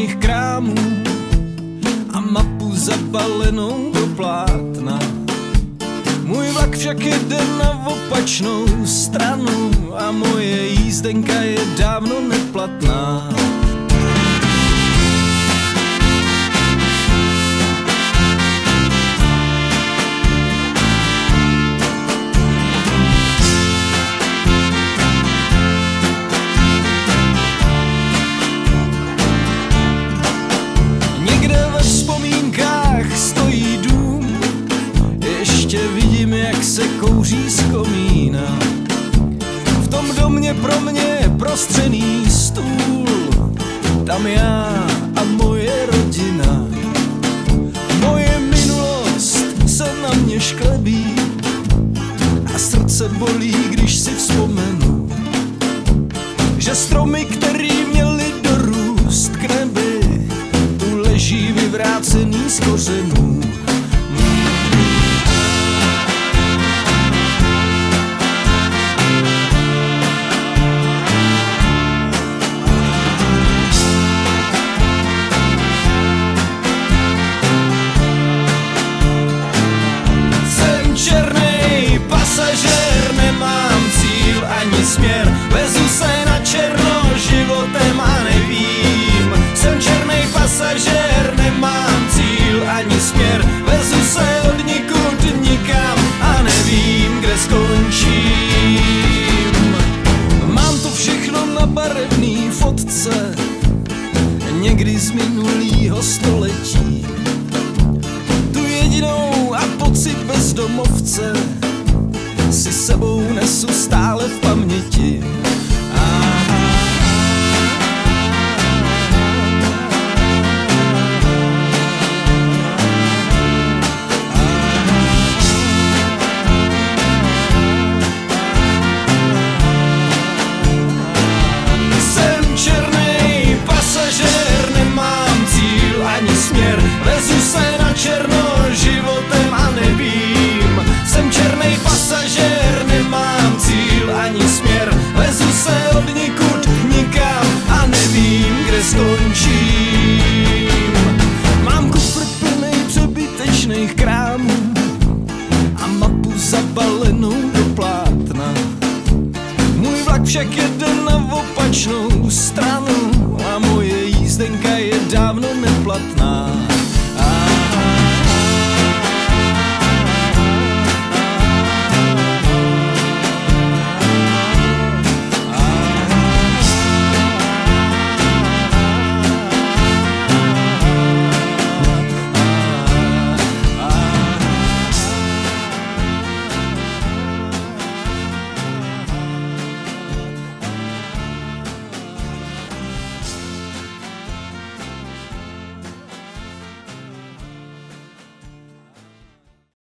přebytečných krámů a mapu zabalenou do plátna. Můj vlak však jede na opačnou stranu a moje jízdenka je dávno neplatná. Stojí dům, ještě vidím, jak se kouří z komína. V tom domě pro mě prostřený stůl, tam já a moje rodina. Moje minulost se na mě šklebí a srdce bolí, když si vzpomenu, že stromy, který měly dorůst k nebi, tu leží vyvrácený z kořenů. Jsem černej pasažér, nemám cíl ani směr, vezu se na černo životem a nevím. Jsem černej pasažér, nemám cíl ani směr, vezu se od nikud nikam a nevím, kde skončím. Mám to všechno na barevný fotce, někdy z minulýho století. Tu jedinou a pocit bezdomovce si sebou nesu stále v paměti. Vezu se na černo životem a nevím. Jsem černej pasažér, nemám cíl ani směr, vezu se od nikud nikam a nevím, kde skončím. Mám kufr plnej přebytečných krámů a mapu zabalenou do plátna. Můj vlak však jede na opačnou stranu a moje jízdenka je dávno